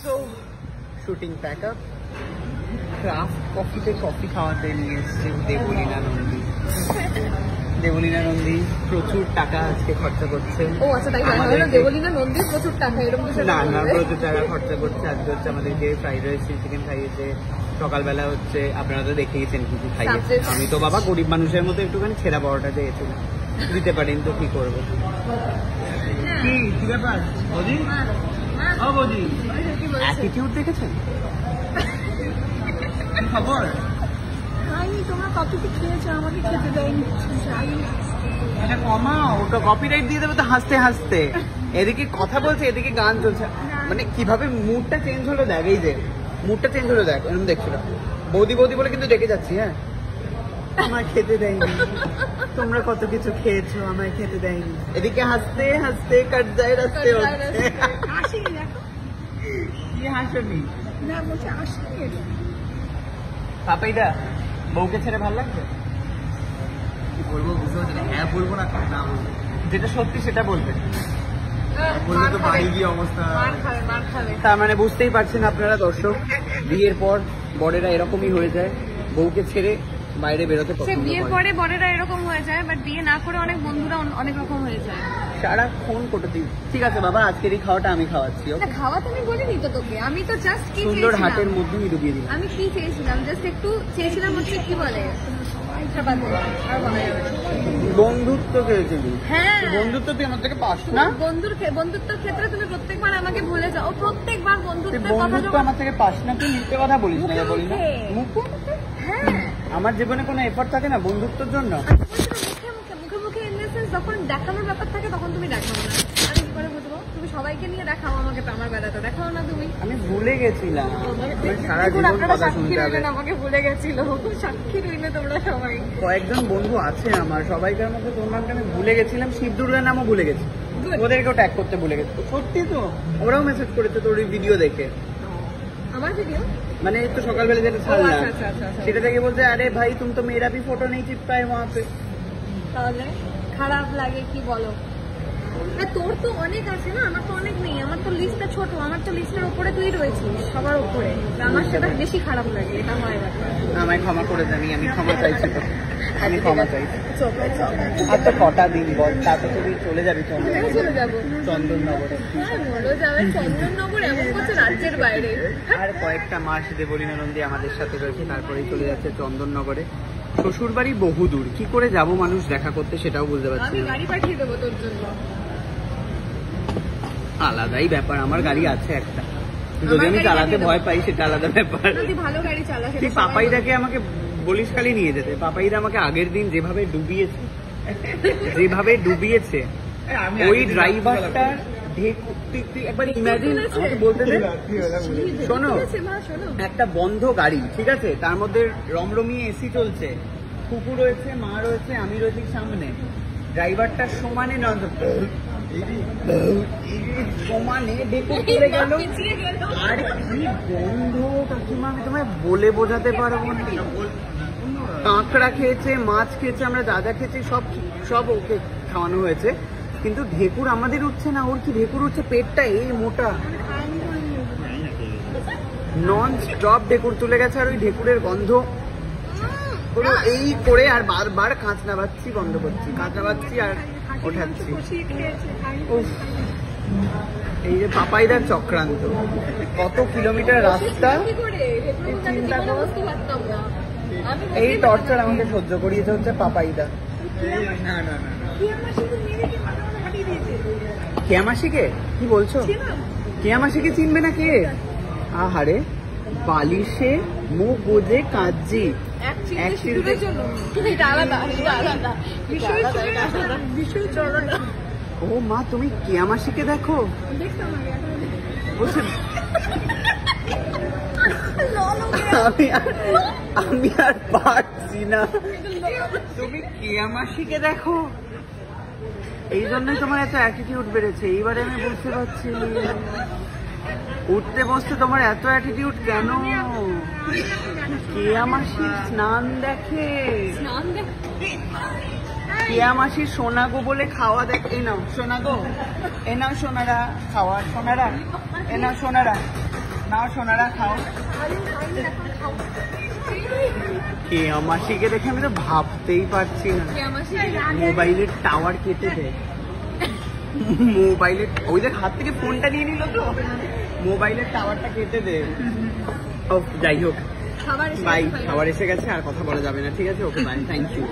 So, shooting pack up. Craft কফিতে coffee খাওয়াতে নিয়ে এসছে দেবলীনা নন্দী প্রচুর টাকা আজকে খরচা করছে। ও আচ্ছা, তাই দেবলীনা নন্দী প্রচুর টাকা এরকম না প্রচুর টাকা খরচা করছে। আজকে হচ্ছে আমাদেরকে ফ্রাইড রাইস চিকেন খাইয়েছে, সকালবেলা হচ্ছে আপনারা তো দেখে গেছেন কি কি খাইয়েছে। আমি তো বাবা গরিব মানুষের মতো একটুখানি ছেঁড়া বড়টা চেয়েছিলাম, দিতে পারেন তো কি করবো। কি ব্যাপার বৌদি? বৌদি অ্যাটিটিউড দেখেছেন? খবর তোমরা কফিতে খেয়েছো, আমাকে খেতে দেয়নি। এটা কমাও, ওটা কপিরাইট দিয়ে দেবে তো হাসতে হাসতে। এদিকে কথা বলছে, এদিকে গান চলছে, মানে কিভাবে মুডটা চেঞ্জ হলো দেখ। এই যে মুডটা চেঞ্জ হলো দেখ, এরকম দেখছিল। বৌদি বৌদি বলে কিন্তু ডেকে যাচ্ছি। হ্যাঁ, আমায় খেতে দেয়নি, তোমরা কত কিছু খেয়েছো, আমায় খেতে দেয়নি। এদিকে হাসতে হাসতে কাট যায় রাস্তে হচ্ছে। কি হাসনি? না বলছে আসেনি। পাপাইদা বউকে ছেড়ে ভালো লাগছে? কি বলবো বুঝতে পারছি না। হ্যাঁ বলবো না না বলবো, যেটা সত্যি সেটা বলবে। বলবো তো বাড়ি গিয়ে অবস্থা তার মানে বুঝতেই পারছেন আপনারা দর্শক, বিয়ের পর বরেরা এরকমই হয়ে যায়, বউকে ছেড়ে বাইরে বেরোতে পছন্দ করে। বিয়ের পরে বরেরা এরকম হয়ে যায়, বাট বিয়ে না করে অনেক বন্ধুরা অনেক রকম হয়ে যায়। সারাক্ষণ কোটাতে। ঠিক আছে বাবা, আজকের এই খাওয়াটা আমি খাওয়াচ্ছি। খাওয়া তুমি বলিনি তো তোকে, আমি তো জাস্ট কি সুন্দর হাতের মধ্যেই ডুবিয়ে দিলাম। আমি কি চেয়েছিলাম, জাস্ট একটু চেয়েছিলাম হচ্ছে কি বলে বন্ধুত্ব চেয়েছিলি। হ্যাঁ বন্ধুত্ব তুই আমার থেকে পাস না। বন্ধুত্বের ক্ষেত্রে তুমি প্রত্যেকবার আমাকে ভুলে যাও, প্রত্যেকবার বন্ধুত্ব আমার থেকে পাস না। তুই মিথ্যে কথা বলিস না, বলি না মুখে। হ্যাঁ, আমার জীবনে কোনো এফর্ট থাকে না বন্ধুত্বের জন্য। মুখে যখন দেখানোর ব্যাপার থাকে তখন তুমি দেখাও না। আমি কি করে বুঝবো? তুমি সবাইকে নিয়ে দেখাও, আমাকে তো আমার বেলাটা দেখাও না তুমি। আমি ভুলে গেছিলাম, সারা জীবন কথা শুনতে হবে। আমাকে ভুলে গেছিল, সাক্ষী রইলে তোমরা সবাই। কয়েকজন বন্ধু আছে আমার, সবাইকার মধ্যে তোর নামটা আমি ভুলে গেছিলাম, শিব দুর্গার নামও ভুলে গেছি, ওদেরকেও ট্যাগ করতে ভুলে গেছি। সত্যি তো, ওরাও মেসেজ করেছে তোর ওই ভিডিও দেখে। আমার ভিডিও মানে একটু সকালবেলা যেটা ছাড়লাম সেটা থেকে বলছে আরে ভাই তুমি তো মেয়েরা ভি ফটো নেই চিপকায় ওয়াপে। তাহলে খারাপ লাগে কি বলো? তোর তো অনেক আছে না, আমার তো অনেক নেই। আমার তো লিস্টটা ছোট, আমার তো লিস্টের উপরে তুই রয়েছিস সবার উপরে, আমার সেটা বেশি খারাপ লাগে। এটা হয় ব্যাপার। আমায় ক্ষমা করে জানি, আমি ক্ষমা চাইছি তো, আমি ক্ষমা চাইছি। আর তো কটা দিন বল, তারপর তুই চলে যাবি। চলে যাবো চন্দননগরে। চন্দননগর এমন করছে রাজ্যের বাইরে। আর কয়েকটা মাস দেবলীনা নন্দী আমাদের সাথে রয়েছে, তারপরেই চলে যাচ্ছে চন্দননগরে। শ্বশুর বাড়ি বহুদূর, কি করে যাব মানুষ দেখা করতে সেটাও বুঝতে পারছি। আমি গাড়ি পাঠিয়ে দেবো তোর জন্য। আলাদাই ব্যাপার, আমার গাড়ি আছে একটা, যদি আমি চালাতে ভয় পাই সেটা আলাদা ব্যাপার। ভালো গাড়ি চালা। তুই পাপাইদাকে আমাকে বলিস খালি নিয়ে যেতে। পাপাইদা আমাকে আগের দিন যেভাবে ডুবিয়েছে ওই ড্রাইভারটার একবার ইমাজিন আমাকে বলতে দে। শোনো, একটা বন্ধ গাড়ি, ঠিক আছে, তার মধ্যে রমরমিয়ে এসি চলছে, কুকুর রয়েছে, মা রয়েছে, আমি রয়েছি সামনে, ড্রাইভারটা সমানে সমানে ডেকে চলে গেল। আর কি বন্ধ কাকিমা, আমি তোমায় বলে বোঝাতে পারবো না। কাঁকড়া খেয়েছে, মাছ খেয়েছে, আমরা যা যা খেয়েছি সব ওকে খাওয়ানো হয়েছে, কিন্তু ঢেকুর আমাদের উঠছে না। ওর কি ঢেকুর উঠছে, পেটটা এই মোটা, নন স্টপ ঢেকুর তুলে গেছে। আর ওই ঢেকুরের গন্ধ পুরো এই করে, আর বারবার কাঁচনা বাচ্ছি বন্ধ করছি, কাঁচনা বাচ্ছি আর ওঠাচ্ছি। এই যে পাপাইদার চক্রান্ত, কত কিলোমিটার রাস্তা চিন্তা করো। এই টর্চার আমাকে সহ্য করিয়েছে হচ্ছে পাপাইদা। কেয়ামাসিকে কি বলছো? কেয়ামাসিকে চিনবে না কে? আহারে, বালিশে মুখ বুঝে কাঁদছি। ও মা, তুমি কেয়ামাসিকে দেখো? আমি আর পারছি না। তুমি কেয়ামাসিকে দেখো, এই জন্যই তোমার এত অ্যাটিটিউড বেড়েছে। এইবারে আমি বুঝতে পারছি, উঠতে বসতে তোমার এত অ্যাটিটিউড কেন? কেয়ামাসির স্নান দেখে, কেয়ামাসির সোনাগো বলে খাওয়া দেখে। এই নাও সোনাগো, এ নাও সোনারা খাওয়া, সোনারা এ নাও সোনারা, নাও সোনারা খাও। কে মাসিকে দেখে আমি তো ভাবতেই পারছি না। মোবাইলের টাওয়ার কেটে দেয়, মোবাইলের ওইদের হাত থেকে ফোনটা নিয়ে নিল তো, মোবাইলের টাওয়ারটা কেটে দে। ও যাই হোক, বাই, খাবার এসে গেছে, আর কথা বলা যাবে না, ঠিক আছে? Okay bye, thank you.